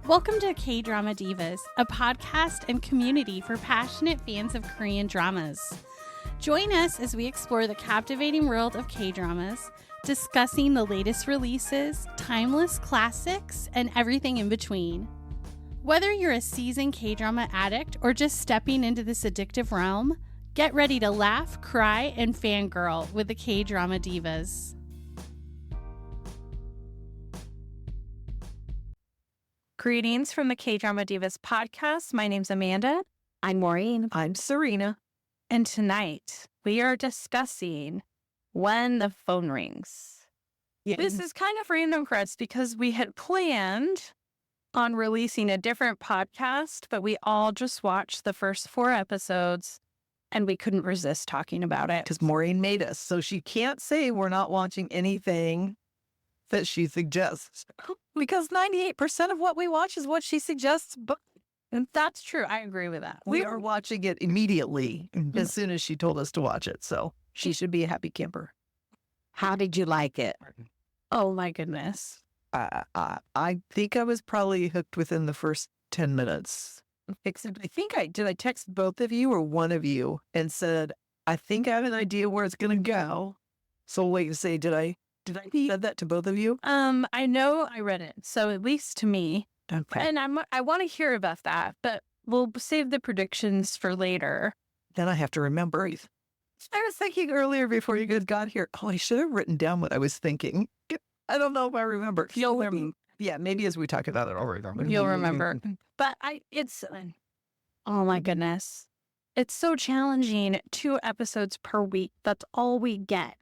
Welcome to K-Drama Divas, a podcast and community for passionate fans of Korean dramas. Join us as we explore the captivating world of K-dramas, discussing the latest releases, timeless classics, and everything in between. Whether you're a seasoned K-drama addict or just stepping into this addictive realm, get ready to laugh, cry, and fangirl with the K-Drama Divas. Greetings from the K-Drama Divas podcast. My name's Amanda. I'm Maureen. I'm Serena. And tonight we are discussing When the Phone Rings. Yeah. This is kind of random for us because we had planned on releasing a different podcast, but we all just watched the first 4 episodes and we couldn't resist talking about it. Because Maureen made us, so she can't say we're not watching anything that she suggests. Because 98% of what we watch is what she suggests. But And that's true. I agree with that. we are watching it immediately as soon as she told us to watch it. So she should be a happy camper. How did you like it? Oh my goodness. I think I was probably hooked within the first 10 minutes. Except did I text both of you or one of you and said, I think I have an idea where it's going to go. So wait and say, did I said that to both of you? I know I read it, so at least to me. Okay. And I want to hear about that, but we'll save the predictions for later. Then I have to remember. I was thinking earlier before you guys got here. Oh, I should have written down what I was thinking. I don't know if I remember. You'll remember. Yeah, maybe as we talk about it, I'll remember. You'll remember. But oh my goodness. It's so challenging. 2 episodes per week. That's all we get.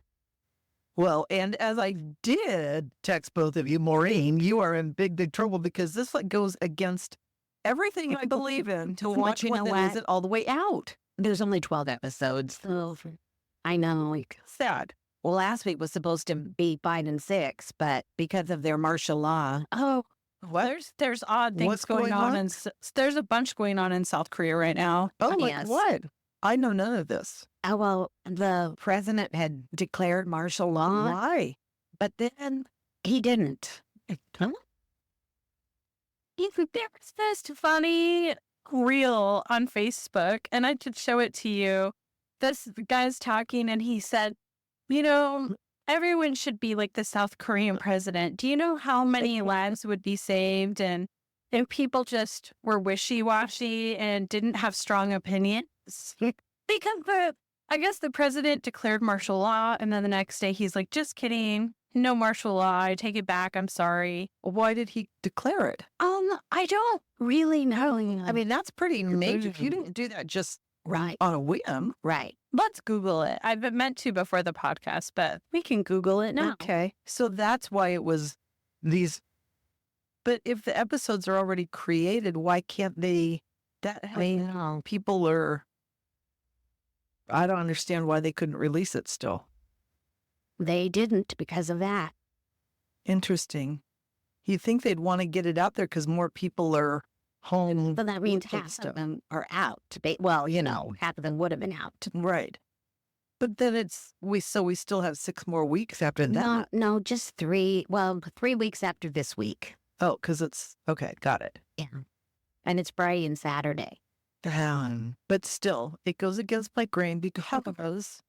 Well, and as I did text both of you, Maureen, you are in big, big trouble because this goes against everything I believe in to watch you one know that what? isn't all the way out. There's only 12 episodes. Oh, I know. Sad. Well, last week was supposed to be 5 and 6, but because of their martial law. Oh, What? there's odd things What's going going on. on? And there's a bunch going on in South Korea right now. Oh, like Yes. what? I know none of this. Oh, well, the president had declared martial law, Why? but then he didn't. There was this funny reel on Facebook, and I should show it to you. This guy's talking, and he said, everyone should be like the South Korean president. Do you know how many lives would be saved? And if people just were wishy-washy and didn't have strong opinions? Because I guess the president declared martial law, and then the next day he's like, just kidding. No martial law. I take it back. I'm sorry. Why did he declare it? I don't really know. I mean, that's pretty major. You didn't do that just Right, on a whim. right. Let's Google it. I've been meant to before the podcast, but we can Google it now. Okay. So that's why it was these. But if the episodes are already created, why can't they? I know. People are. I don't understand why they couldn't release it still. They didn't because of that. Interesting. You think they'd want to get it out there because more people are home. So that means working half stuff. of them are out. Half of them would have been out. Right. But then we still have 6 more weeks after that. No, just 3. Well, 3 weeks after this week. Oh, because it's okay. Got it. Yeah. And it's Friday and Saturday. But still, it goes against my grain because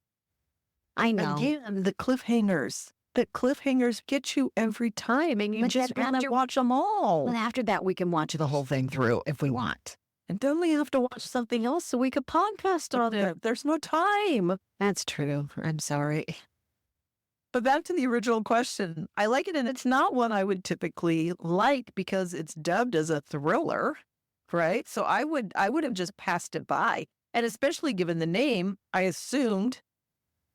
I know. again, the cliffhangers. The cliffhangers get you every time, and you But just then have to watch them all. Well, after that, we can watch the whole thing through if we want. And then we have to watch something else so we could podcast on it. There's no time. That's true. I'm sorry. But back to the original question. I like it, and it's not one I would typically like because it's dubbed as a thriller, right? So I would have just passed it by. And especially given the name, I assumed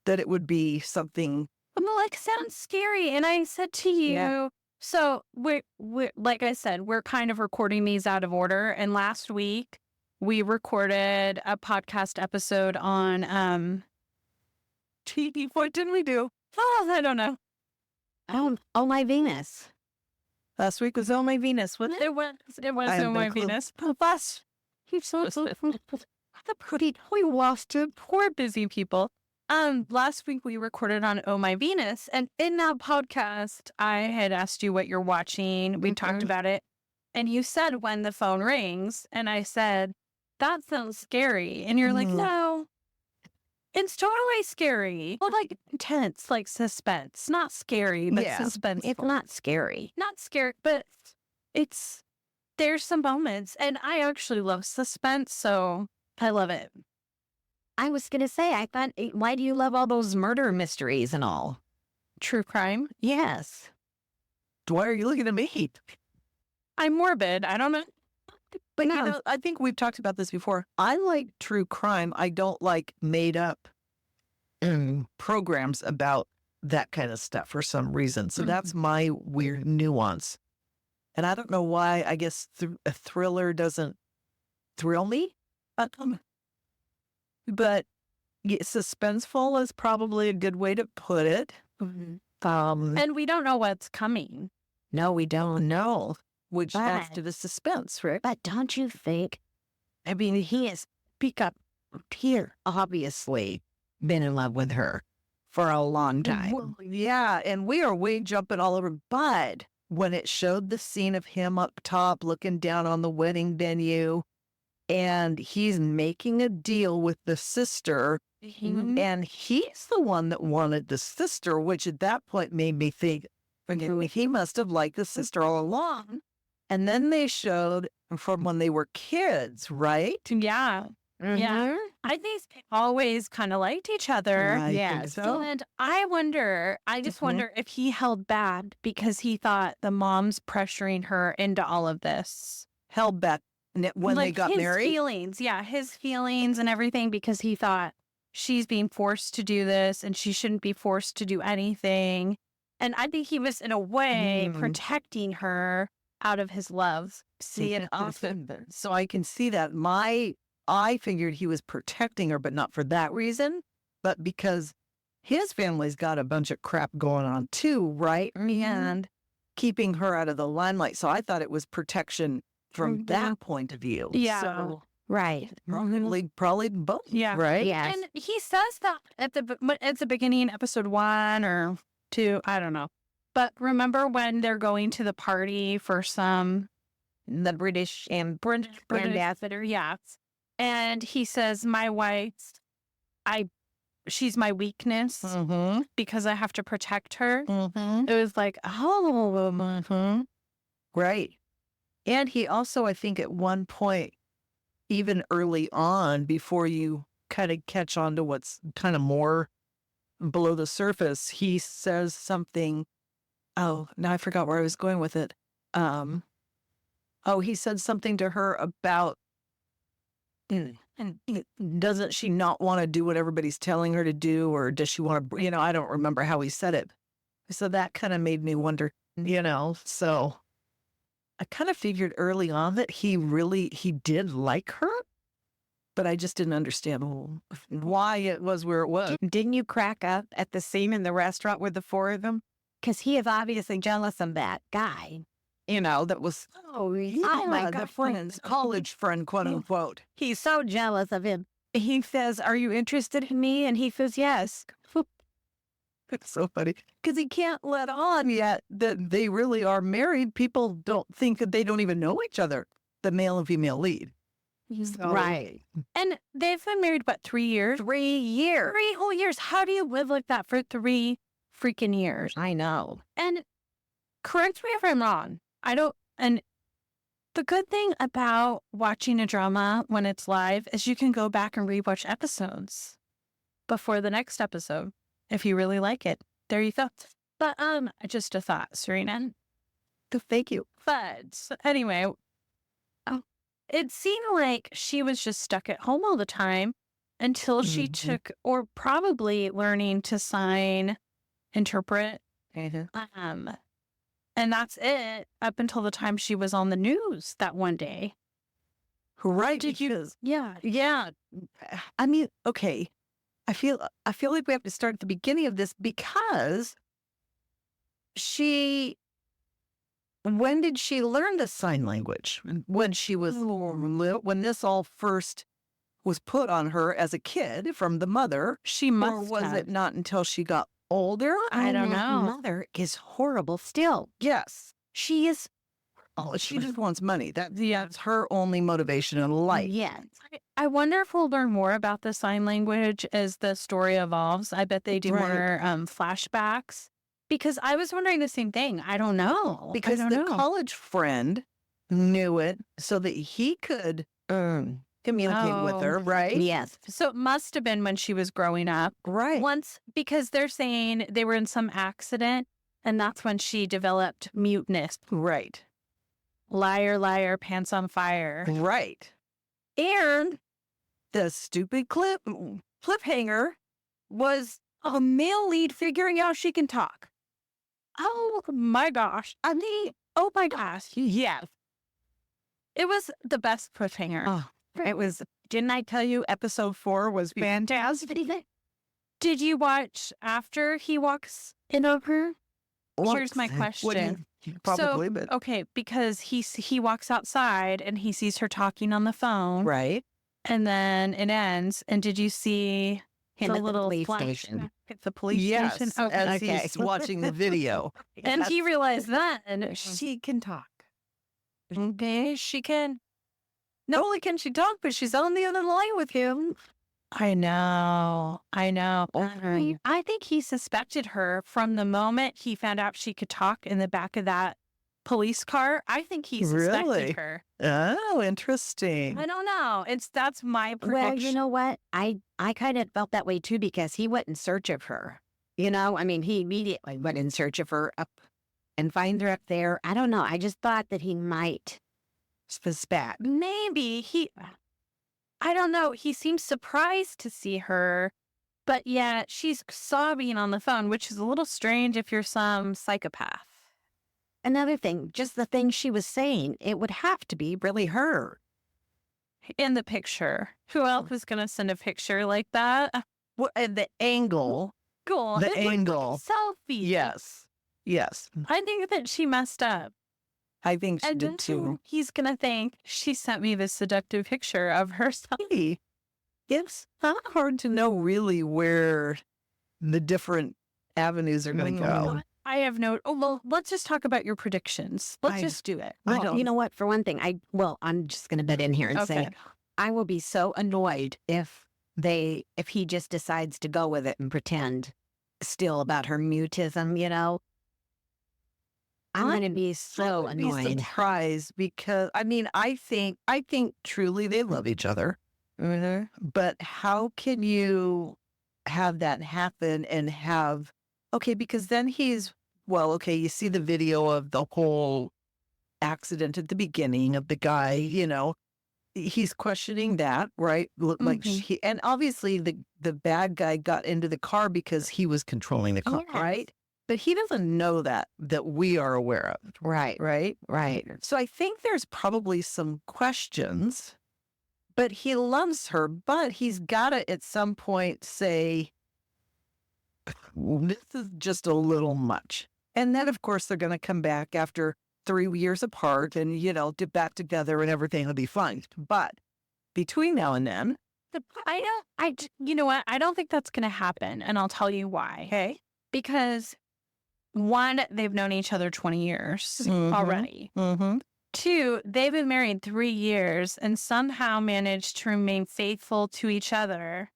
that it would be something. It sounds scary. And I said to you, Yeah. so we're like I said, we're kind of recording these out of order. And last week we recorded a podcast episode on TV. What didn't we do? I don't know. Oh, my Venus. Last week was Oh My Venus. Wasn't it? It was I have Oh no My clue. Venus. Plus, We lost it. Poor busy people. Last week we recorded on Oh My Venus, and in that podcast, I had asked you what you're watching. We talked about it. And you said when the phone rings, and I said, that sounds scary. And you're like, Mhm. no, it's totally scary. Well, like intense, like suspense. Not scary, but Yeah, suspenseful. It's not scary. Not scary, but there's some moments. And I actually love suspense, so I love it. I was going to say, I thought, why do you love all those murder mysteries and all? True crime. Yes. Why are you looking at me? I'm morbid. I don't know. But No. you know, I think we've talked about this before. I like true crime. I don't like made up programs about that kind of stuff for some reason. So that's my weird nuance. And I don't know why. I guess a thriller doesn't thrill me. But suspenseful is probably a good way to put it. And we don't know what's coming. No, we don't. No, which adds But- to the suspense, right? But don't you think? I mean, he has here, obviously been in love with her for a long time. Well, yeah, and we are way jumping all over. But when it showed the scene of him up top looking down on the wedding venue, and he's making a deal with the sister, and he's the one that wanted the sister, which at that point made me think, he must have liked the sister all along. And then they showed from when they were kids, right? Yeah. Yeah. I think they always kind of liked each other. I think yes. so. And I just Mhm. wonder if he held back because he thought the mom's pressuring her into all of this. Held back when they Like got his married. feelings. Yeah, his feelings and everything because he thought she's being forced to do this and she shouldn't be forced to do anything. And I think he was, in a way, protecting her out of his love. See it often. So I can see that. I figured he was protecting her, but not for that reason, but because his family's got a bunch of crap going on too, right? And keeping her out of the limelight. So I thought it was protection from that point of view. Yeah. So Right. probably both. Yeah. Right. Yes. And he says that at the beginning, episode 1 or 2, I don't know. But remember when they're going to the party for The British British ambassador. yeah. And he says, my wife, she's my weakness Mm-hmm. because I have to protect her. Mm-hmm. It was like, oh, Right. And he also, I think at one point, even early on, before you kind of catch on to what's kind of more below the surface, he says something. Oh, now I forgot where I was going with it. He said something to her about, doesn't she not want to do what everybody's telling her to do? Or does she want to, I don't remember how he said it. So that kind of made me wonder, so I kind of figured early on that he did like her, but I just didn't understand why it was where it was. Didn't you crack up at the scene in the restaurant with the four of them? Because he is obviously jealous of that guy. That was, my the God. friend's college friend, quote unquote. He's so jealous of him. He says, "Are you interested in me?" And he says, "Yes." It's so funny because he can't let on yet that they really are married. People don't think that they don't even know each other, the male and female lead. So- Right. and they've been married, 3 years? 3 years. 3 whole years. How do you live like that for 3 freaking years? I know. And correct me if I'm wrong. And the good thing about watching a drama when it's live is you can go back and rewatch episodes before the next episode if you really like it. There you go. But just a thought, Serena. Thank you. But anyway, it seemed like she was just stuck at home all the time until she took, or probably learning to sign, interpret. And that's it up until the time she was on the news that one day. Right. Because- Yeah. Yeah. I mean, okay. I feel like we have to start at the beginning of this because when did she learn the sign language? When she was little, when this all first was put on her as a kid from the mother, She must or was have. it not until she got older? I don't And that know. Mother is horrible still. Yes. She is Oh, she just wants money. Yeah. That's her only motivation in life. Yes. I wonder if we'll learn more about the sign language as the story evolves. I bet they do Right. more flashbacks because I was wondering the same thing. I don't know. Because I the don't know. college friend knew it so that he could communicate with her, right? Yes. So it must have been when she was growing up. Right. Once, because they're saying they were in some accident, and that's when she developed muteness. Right. Liar, liar, pants on fire. Right. And the stupid cliffhanger was a male lead figuring out she can talk. Oh my gosh. I mean, Oh my gosh. yes. It was the best cliffhanger. Oh, it was. Didn't I tell you episode 4 was fantastic? Did you watch after he walks in over? Here's my question. Probably, but Okay, because he walks outside and he sees her talking on the phone, right. and then it ends. And did you see Him the at the little police flash station. at the police Yes, station? as Okay. he's watching the video. And he realized then she can talk. Okay, she can. Not only can she talk, but she's on the other line with him. I know. I think he suspected her from the moment he found out she could talk in the back of that police car. I think he suspected Really? her. Oh, interesting. I don't know. That's my prediction. Well, you know what? I kind of felt that way too because he went in search of her. You know, I mean, he immediately went in search of her up and find her up there. I don't know. I just thought that he might spat. Maybe I don't know. He seems surprised to see her, but yet she's sobbing on the phone, which is a little strange if you're some psychopath. Another thing, just the thing she was saying, it would have to be really her. In the picture. Who else was going to send a picture like that? Well, and the angle. Cool. The It looked like a angle. selfie. Yes. Yes. I think that she messed up. I think she And did then too. he's going to think she sent me this seductive picture of herself. Hey, it's not hard to know really where the different avenues are going to go. I have no. Oh, well, let's just talk about your predictions. Let's I- just do it. I Well, don't- you know what? For one thing, I'm just going to butt in here and say, I will be so annoyed if he just decides to go with it and pretend still about her mutism, you know? I'm going to be so I'd be annoyed. surprised because I mean I think truly they love each other. But how can you have that happen and have because then you see the video of the whole accident at the beginning of the guy, he's questioning that, right? Like Mhm. and obviously the bad guy got into the car because he was controlling the car, Yes. right? But he doesn't know that we are aware of, Right, right? right. So I think there's probably some questions, but he loves her, but he's got to at some point say, this is just a little much. And then, of course, they're going to come back after 3 years apart and, get back together and everything will be fine. But between now and then, You know what? I don't think that's going to happen. And I'll tell you why. okay. Because one, they've known each other 20 years Mhm. already. Mm-hmm. Two, they've been married 3 years and somehow managed to remain faithful to each other.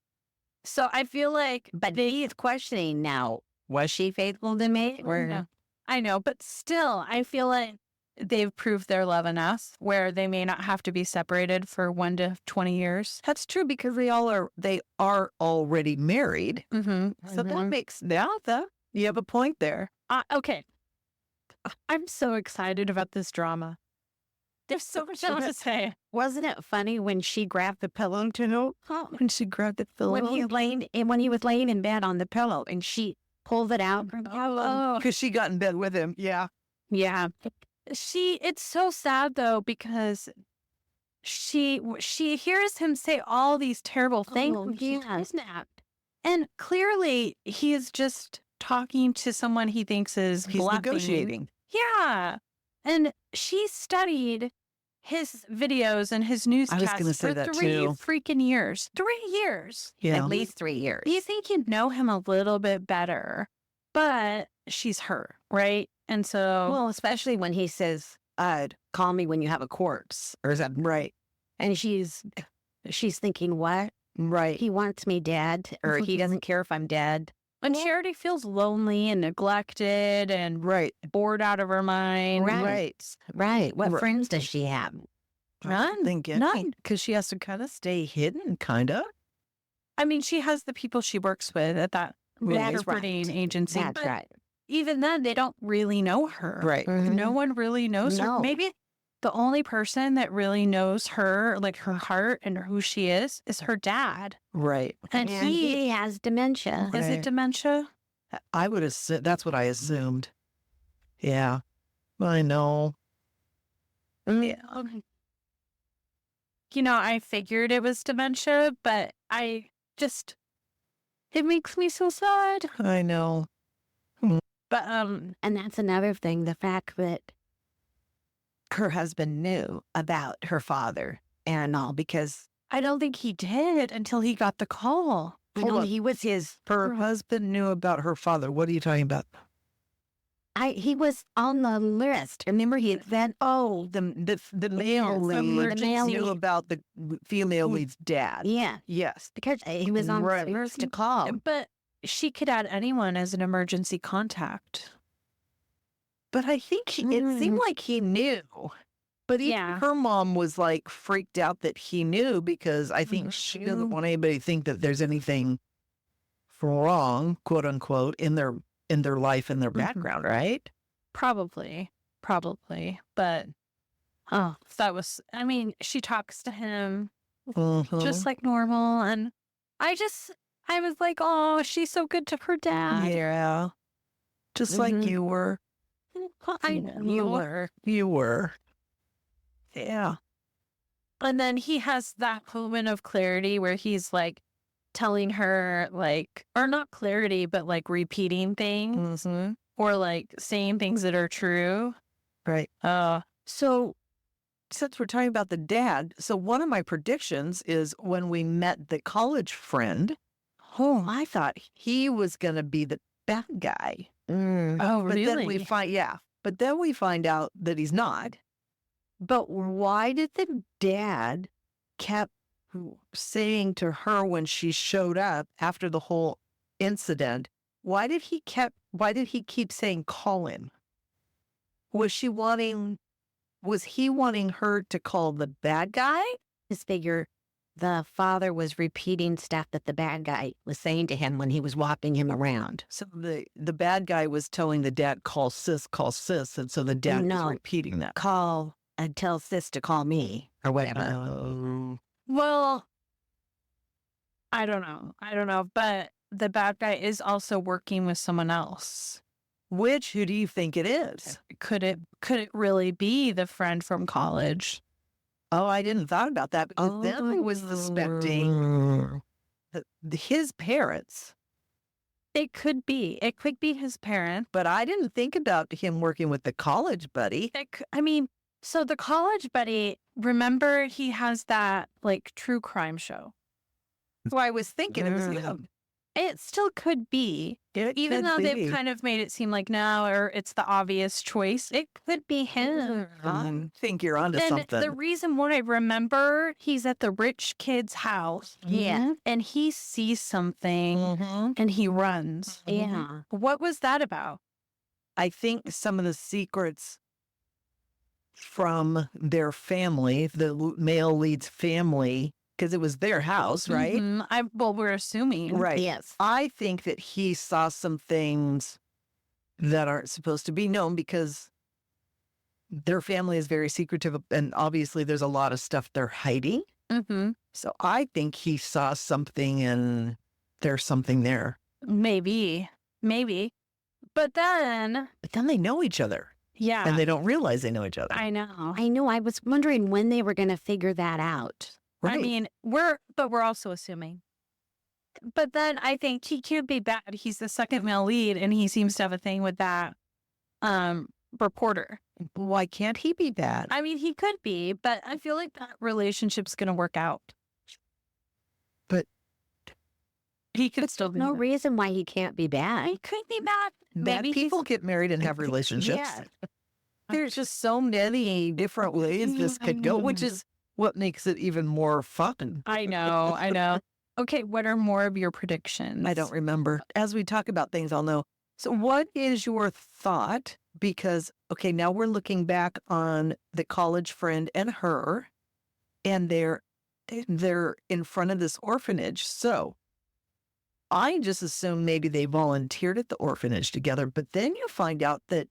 So I feel like But he's questioning now, was she faithful to me? Or I know, but still, I feel like they've proved their love enough where they may not have to be separated for 1 to 20 years. That's true because they are already married. Mm-hmm. So that makes you have a point there. Okay. I'm so excited about this drama. There's so much else to say. Wasn't it funny when she grabbed the pillow to When she grabbed the pillow. when he was laying in bed on the pillow and she pulled it out from the pillow? Because she got in bed with him. Yeah. Yeah. It's so sad though, because she hears him say all these terrible things. Oh, when she's yeah. kidnapped. And clearly he is just talking to someone he thinks is He's bluffing. negotiating. Yeah. And she studied his videos and his newscasts gonna say for that 3 too. freaking years. 3 years. Yeah. At least 3 years. You think you'd know him a little bit better, but she's her, right? And so, Well, especially when he says call me when you have a corpse or something. Right. And she's thinking, what? Right. He wants me dead, or he doesn't care if I'm dead. And she already feels lonely and neglected and Right. bored out of her mind. Right. Right. What Right. friends does she have? None. Thinking, None. because she has to kind of stay hidden, kind of. I mean, she has the people she works with at that That's recruiting agency. That's but right. even then, they don't really know her. Right. No one really knows her. No. Maybe the only person that really knows her, like her heart and who she is her dad. Right. And And he has dementia. is Right. it dementia? I would assume that's what I assumed. Yeah. I know. Yeah. You know, I figured it was dementia, but it makes me so sad. I know. But And that's another thing, the fact that her husband knew about her father and all, because I don't think he did until he got the call. Hold on. he was his, Her husband knew about her father. What are you talking about? he was on the list. Remember, he had said, Oh, the male lead emergency. knew about the female lead's dad. yeah, Yes. because he was on Right. the list to call. But she could add anyone as an emergency contact. But I think it seemed like he knew. But even Yeah. her mom was like freaked out that he knew, because I think she doesn't want anybody to think that there's anything wrong, quote unquote, in their life and their background, right? Probably. But that was, I mean, she talks to him just like normal. And I was like, oh, she's so good to her dad. yeah. Just like Mhm. you were. I know. You were. Yeah. And then he has that moment of clarity where he's like telling her, like, or not clarity, but like repeating things Mm-hmm. or like saying things that are true. Right. So, Since we're talking about the dad, so one of my predictions is when we met the college friend, I thought he was going to be the bad guy. Oh, But really? then we find out that he's not. But why did the dad kept saying to her when she showed up after the whole incident, why did he keep saying call him? Was he wanting her to call the bad guy? just figure the father was repeating stuff that the bad guy was saying to him when he was walking him around. So the bad guy was telling the dad, call sis, and so the dad No. was repeating that. Call and tell sis to call me or whatever. Oh. Well, I don't know. But the bad guy is also working with someone else. Who do you think it is? Could it really be the friend from college? Oh, I didn't thought about that, because then I was suspecting his parents, It could be. It could be his parent. but I didn't think about him working with the college buddy. I mean, so the college buddy, remember he has that like true crime show. So I was thinking it was him. It still could be, even though they've kind of made it seem like no, or it's the obvious choice. It could be him. I think you're onto And something. the reason why I remember, he's at the rich kid's house. Yeah. And he sees something Mhm. and he runs. Yeah. What was that about? I think some of the secrets from their family, the male lead's family, because it was their house, right? Mhm. Well, we're assuming. Right. Yes. I think that he saw some things that aren't supposed to be known, because their family is very secretive, and obviously there's a lot of stuff they're hiding. Mm-hmm. So I think he saw something, and there's something there. Maybe. But then, But then they know each other, yeah, and they don't realize they know each other. I know. I know. I was wondering when they were going to figure that out. I Right. mean, we're also assuming. But then I think he could be bad. He's the second male lead, and he seems to have a thing with that reporter. Why can't he be bad? I mean, he could be, but I feel like that relationship's going to work out. But he could still be No bad. reason why he can't be bad. He could be bad. bad Maybe people get married and have relationships. Yeah. There's just so many different ways this could go, which is what makes it even more fun. I know. I know. Okay, what are more of your predictions? I don't remember. As we talk about things, I'll know. So what is your thought? Because, okay, now we're looking back on the college friend and her, and they're in front of this orphanage. So I just assume maybe they volunteered at the orphanage together, but then you find out that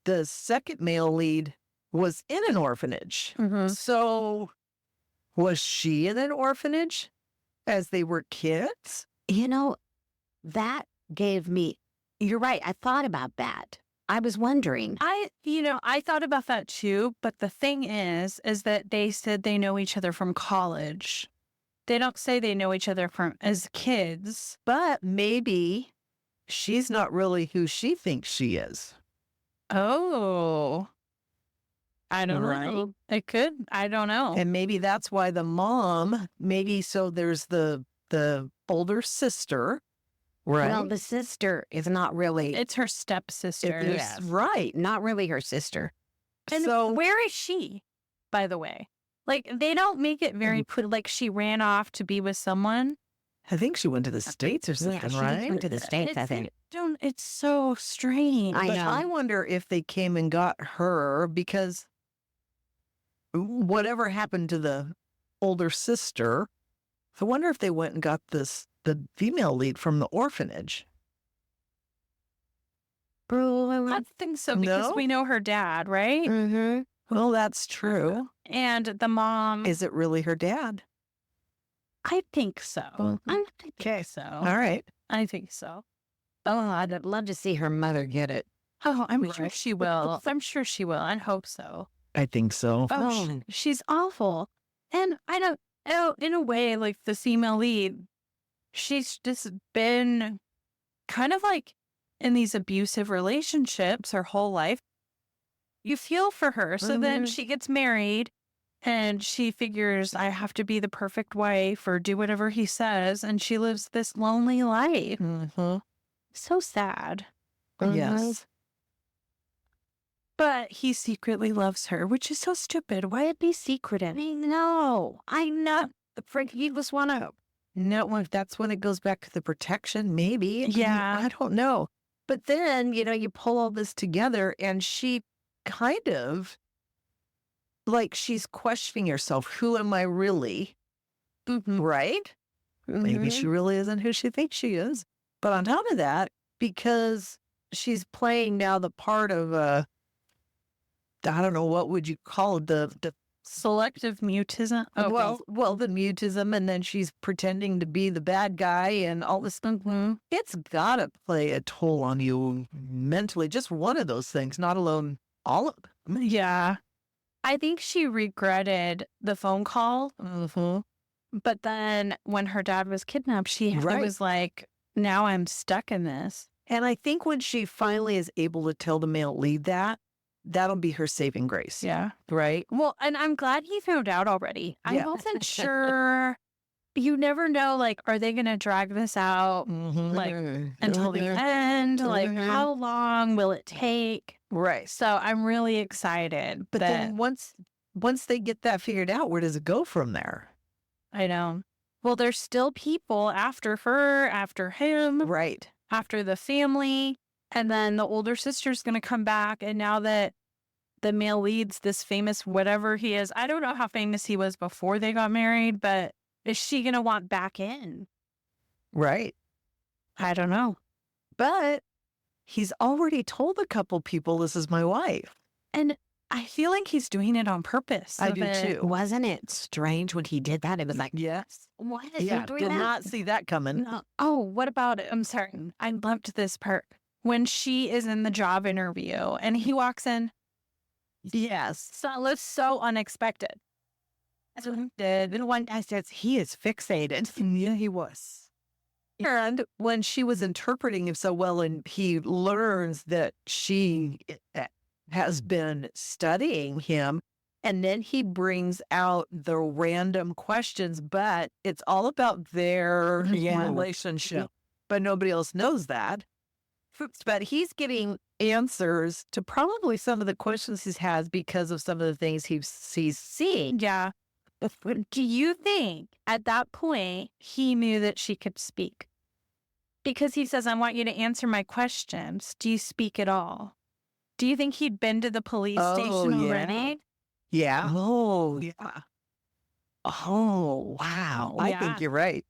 the second male lead was in an orphanage. Mhm. So was she in an orphanage as they were kids? You know, that gave me, you're right. I thought about that. I was wondering. I thought about that too, but the thing is that they said they know each other from college. They don't say they know each other from as kids. But maybe she's not really who she thinks she is. Oh, I don't Right. know. It could. I don't know. And maybe that's why the mom, so there's the older sister, right? Well, the sister is not really. It's her stepsister. Yes. Right. Not really her sister. And So where is she, by the way? Like, they don't make it very like she ran off to be with someone. I think she went to the States or something, she right? went to the States, I It's- think. It's so strange. I But know. I wonder if they came and got her because whatever happened to the older sister, I wonder if they went and got the female lead from the orphanage. I don't think so because No? we know her dad, right? Mm-hmm. Well, that's true. And the mom. Is it really her dad? I think so. I think so. All right. I think so. Oh, I'd love to see her mother get it. Oh, I'm sure Right. she will. I'm sure she will. I hope so. I think so. Oh, she's awful. And I don't know, in a way, like the female lead, she's just been kind of like in these abusive relationships her whole life. You feel for her. So then Mhm. she gets married and she figures I have to be the perfect wife or do whatever he says. And she lives this lonely life. Mm-hmm. So sad. Yes. But he secretly loves her, which is so stupid. Why it be secretive? I know. The freak, you just want to. No, well, that's when it goes back to the protection, maybe. Yeah. I don't know. But then, you pull all this together and she kind of like she's questioning herself. Who am I really? Right? Maybe she really isn't who she thinks she is. But on top of that, because she's playing now the part of I don't know, what would you call it? The Selective mutism. Oh, well, the mutism, and then she's pretending to be the bad guy and all this. It's gotta play a toll on you mentally. Just one of those things, not alone all of them. yeah. I think she regretted the phone call, Mm-hmm. but then when her dad was kidnapped, she Right. was like, now I'm stuck in this. And I think when she finally is able to tell the male lead that'll be her saving grace. Yeah. Right? Well, and I'm glad he found out already. I Yeah. wasn't sure. You never know, like, are they going to drag this out Mm-hmm. like, until the end? Like, Mhm. how long will it take? Right. So I'm really excited. But then once they get that figured out, where does it go from there? I know. Well, there's still people after her, after him, Right. after the family. And then the older sister's going to come back. And now that the male lead's this famous whatever he is, I don't know how famous he was before they got married, but is she going to want back in? Right. I don't know. But he's already told a couple people this is my wife. And I feel like he's doing it on purpose. I so do that- too. Wasn't it strange when he did that? It was like, Yes. what is Yeah. he doing Did that? not see that coming. No. Oh, what about it? I'm sorry. I loved this part. When she is in the job interview and he walks in, Yes. so it's so unexpected. That's what he did. And one guy says he is fixated. Yeah, he was. And when she was interpreting him so well, and he learns that she has been studying him, and then he brings out the random questions, but it's all about their Yeah. relationship. But nobody else knows that. But he's getting answers to probably some of the questions he has because of some of the things he's seeing. Yeah. Do you think at that point he knew that she could speak? Because he says, I want you to answer my questions. Do you speak at all? Do you think he'd been to the police station already? Yeah. Oh, Yeah. oh, wow. I Yeah. think you're right.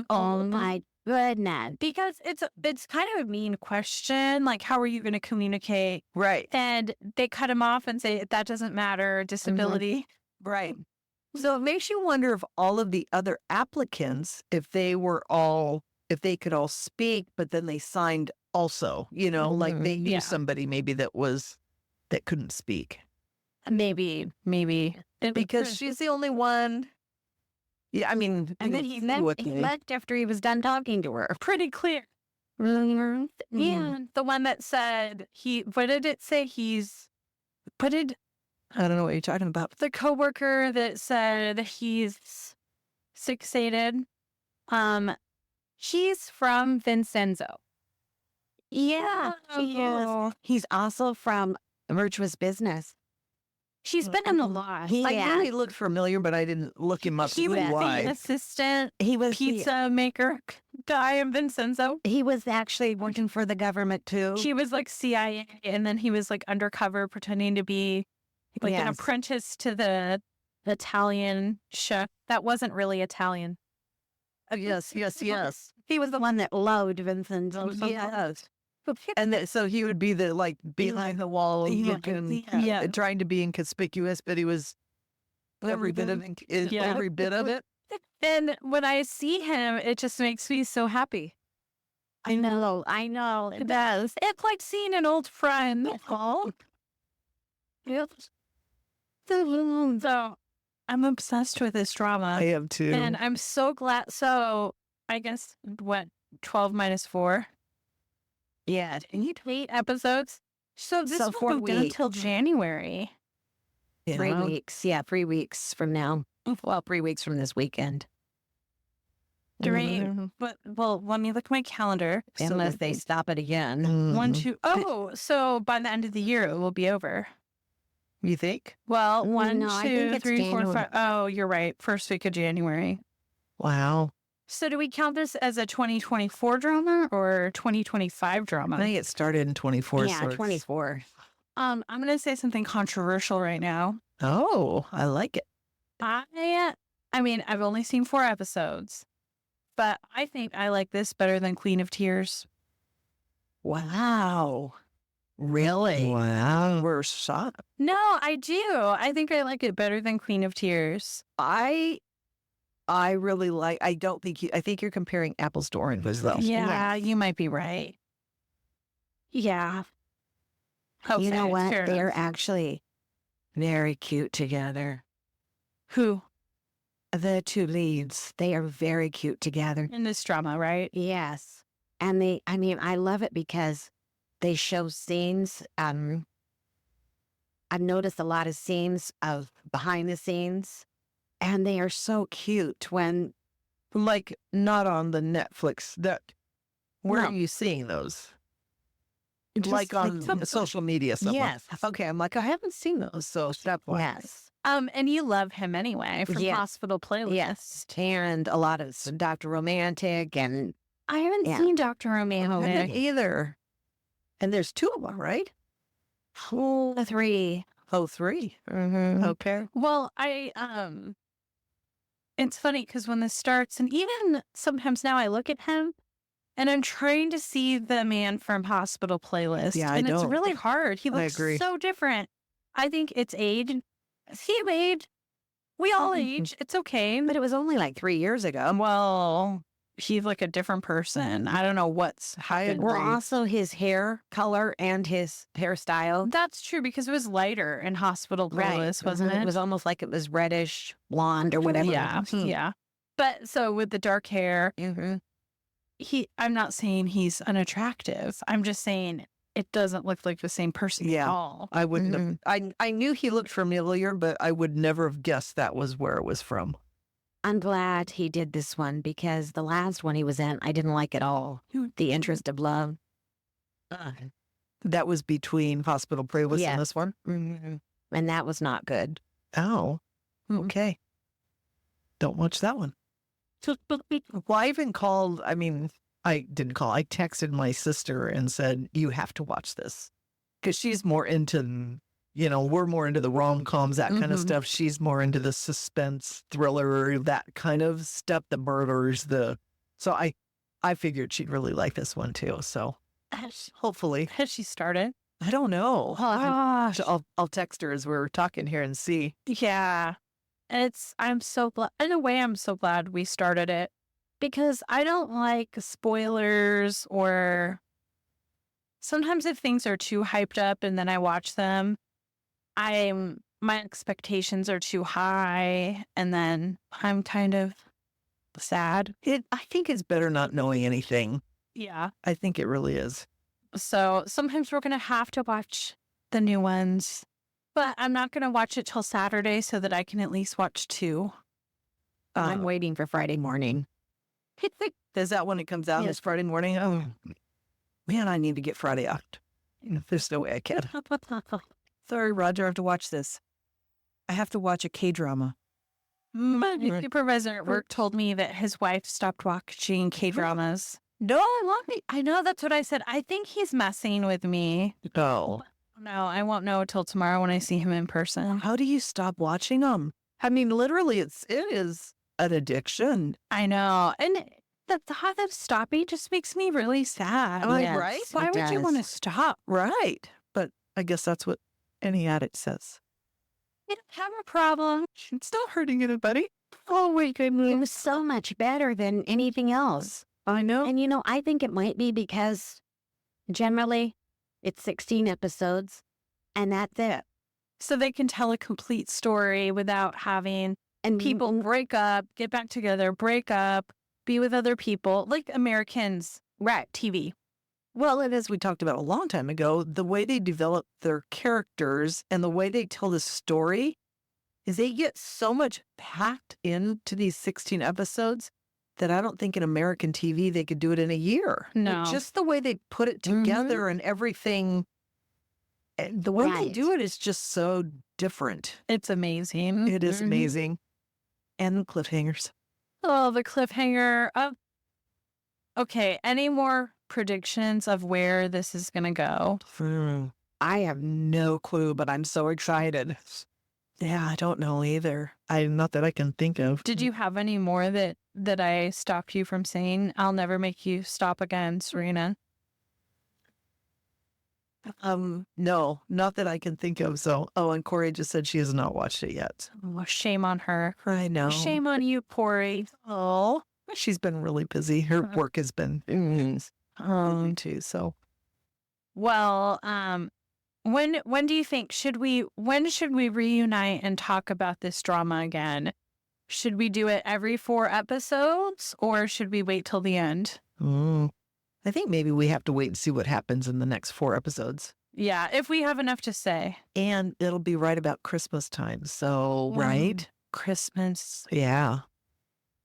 Oh my goodness. Because it's kind of a mean question. Like, how are you going to communicate? Right. And they cut him off and say, that doesn't matter, disability. Right. So it makes you wonder if all of the other applicants, if they could all speak, but then they signed also, like they knew Yeah. somebody maybe that couldn't speak. Maybe. Because she's the only one. Yeah, I mean, And then he left after he was done talking to her. pretty clear. Mhm. And the one that said what did it say? I don't know what you're talking about. The coworker that said he's fixated. She's from Vincenzo. Yeah, he is. He's also from Virtuous Business. She's been in the law. He- I Yeah. knew he looked familiar, but I didn't look him up to He was see the why. assistant He was pizza maker guy in Vincenzo. he was actually working for the government too. He was like CIA, and then he was like undercover pretending to be like an Yes. apprentice to the Italian chef. That wasn't really Italian. Yes. He was the one that loved Vincenzo. Yes. And so he would be the behind the wall looking, Yeah. trying to be inconspicuous, but he was every bit of it. And when I see him, it just makes me so happy. I know. It does. It's like seeing an old friend. So I'm obsessed with this drama. I am too. And I'm so glad. So I guess 12 minus 4? Yeah. 8 episodes. So this So won't 4 go down weeks. until January. 3 weeks. Yeah, 3 weeks from now. Well, 3 weeks from this weekend. But let me look at my calendar. Unless they stop it again. Mhm. 1, 2. Oh, so by the end of the year, it will be over. You think? Well, 1, No, I think 2, it's 3, 4, January. 5. Oh, you're right. First week of January. Wow. So do we count this as a 2024 drama or 2025 drama? I think it started in 24. Yeah, 24. I'm going to say something controversial right now. Oh, I like it. I mean, I've only seen 4 episodes, but I think I like this better than Queen of Tears. Wow. Really? Wow. We're shocked. No, I do. I think I like it better than Queen of Tears. I really like, I think you're comparing apples to oranges though. Yeah, you might be right. Yeah. You know Okay, what? fair They're enough. actually very cute together. Who The 2 leads, they are very cute together. in this drama, right? Yes. And I love it because they show scenes. I've noticed a lot of scenes of behind the scenes, and they are so cute when, Like not on the Netflix. Where No. are you seeing those? Just Like on some- social media somewhere. Yes. Okay, I'm like, I haven't seen those. So step one. Yes. And you love him anyway from Yes. Hospital Playlist. Yes. And a lot of Dr. Romantic and I haven't Yeah. seen Dr. I Romantic. haven't either. And there's 2 of them, right? 3. Oh, 3. Mm-hmm. Okay. Well, it's funny because when this starts, and even sometimes now I look at him and I'm trying to see the man from Hospital Playlist. Yeah, I and it's don't. really hard. He I looks agree. so different. I think it's age. He age. We all Mhm. age. It's okay. But it was only like 3 years ago. Well, he's like a different person. I don't know what's happened. Well, also his hair color and his hairstyle. That's true because it was lighter in Hospital Playlist, wasn't Mhm. it? It was almost like it was reddish blonde or whatever. Yeah, yeah. But so with the dark hair, Mm-hmm. I'm not saying he's unattractive. I'm just saying it doesn't look like the same person Yeah. at all. I wouldn't have, I knew he looked familiar, but I would never have guessed that was where it was from. I'm glad he did this one because the last one he was in, I didn't like at all. Who- The Interest of Love. That was between Hospital Playlist Yes. and this one? Mhm. And that was not good. Oh, okay. Don't watch that one. Well, I even called, I mean, I didn't call. I texted my sister and said, you have to watch this. Because she's more into, we're more into the rom-coms, that kind of stuff. She's more into the suspense, thriller, that kind of stuff, the murders, So I figured she'd really like this one too. So hopefully. Has she started? I don't know. Gosh. I'll text her as we're talking here and see. Yeah. I'm so glad. In a way, I'm so glad we started it because I don't like spoilers or sometimes if things are too hyped up and then I watch them, my expectations are too high and then I'm kind of sad. I think it's better not knowing anything. Yeah. I think it really is. So sometimes we're going to have to watch the new ones, but I'm not going to watch it till Saturday so that I can at least watch 2. I'm waiting for Friday morning. Is that when it comes out? Yes. This Friday morning? Oh, man, I need to get Friday out. There's no way I can. Sorry, Roger, I have to watch this. I have to watch a K-drama. My supervisor at work told me that his wife stopped watching K-dramas. No, I love it. I know, that's what I said. I think he's messing with me. No. No, I won't know till tomorrow when I see him in person. How do you stop watching them? I mean, literally, it is an addiction. I know. And the thought of stopping just makes me really sad. Yes, right? Why would you want to stop? Right. But I guess that's what any addict says. You don't have a problem. It's not hurting anybody. Oh, my It goodness. was so much better than anything else. I know. And I think it might be because generally it's 16 episodes and that's it. So they can tell a complete story without having And people break up, get back together, break up, be with other people, like Americans right. TV. Well, and as we talked about a long time ago, the way they develop their characters and the way they tell the story is they get so much packed into these 16 episodes that I don't think in American TV they could do it in a year. No. Just the way they put it together and everything. And the way they Right. do it is just so different. It's amazing. It is amazing. And the cliffhangers. Oh, the cliffhanger of. Okay, any more predictions of where this is going to go? I have no clue, but I'm so excited. Yeah, I don't know either. Not that I can think of. Did you have any more that I stopped you from saying? I'll never make you stop again, Serena. No, not that I can think of. So, and Corey just said she has not watched it yet. Oh, shame on her. I know. Shame on you, Corey. Oh, she's been really busy. Her work has been busy too. So, Well, when do you think when should we reunite and talk about this drama again? Should we do it every 4 episodes or should we wait till the end? I think maybe we have to wait and see what happens in the next 4 episodes. Yeah, if we have enough to say. And it'll be right about Christmas time. So, right? Christmas. Yeah.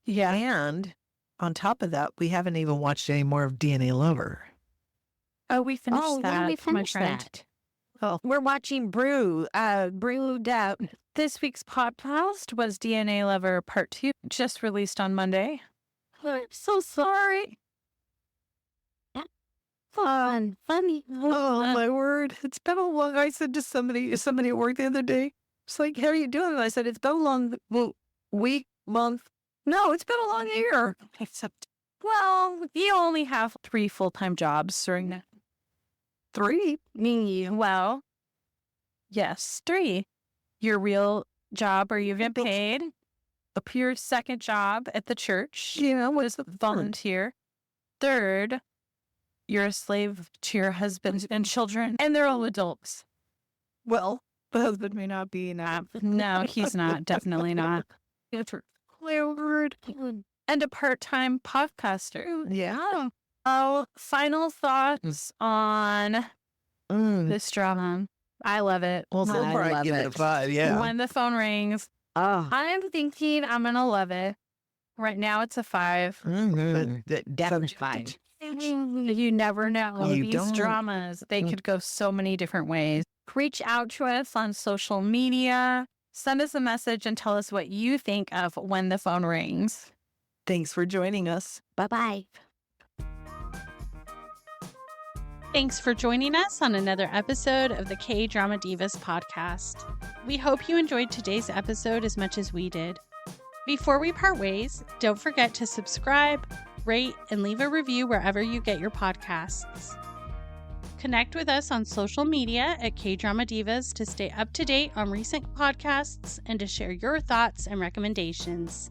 Yeah. And on top of that, we haven't even watched any more of DNA Lover. Oh, we finished Oh, that. when we my finished friend. that. Oh. We're watching Brewed Out. This week's podcast was DNA Lover Part 2, just released on Monday. I'm so sorry. Funny. Oh, my word. It's been a long, I said to somebody at work the other day, it's like, how are you doing? And I said, it's been a long week, month. No, it's been a long year. Except, well, you only have 3 full-time jobs, Serena. 3? Me. Well, yes, 3. Your real job where you get paid. Your second job at the church. Yeah, Was volunteer. 3rd, you're a slave to your husband and children, and they're all adults. Well, the husband may not be in that. No, he's not. Definitely not. Word. And a part-time podcaster. Yeah. Oh, final thoughts on this drama. I love it. Well, so I far I love give it a it. 5, yeah. When the phone rings, Oh, I'm thinking I'm going to love it. Right now it's a 5. But definitely fine. You never know. You These don't. dramas, they Mm. could go so many different ways. Reach out to us on social media. Send us a message and tell us what you think of When the Phone Rings. Thanks for joining us. Bye-bye. Thanks for joining us on another episode of the K-Drama Divas podcast. We hope you enjoyed today's episode as much as we did. Before we part ways, don't forget to subscribe, rate, and leave a review wherever you get your podcasts. Connect with us on social media at K-Drama Divas to stay up to date on recent podcasts and to share your thoughts and recommendations.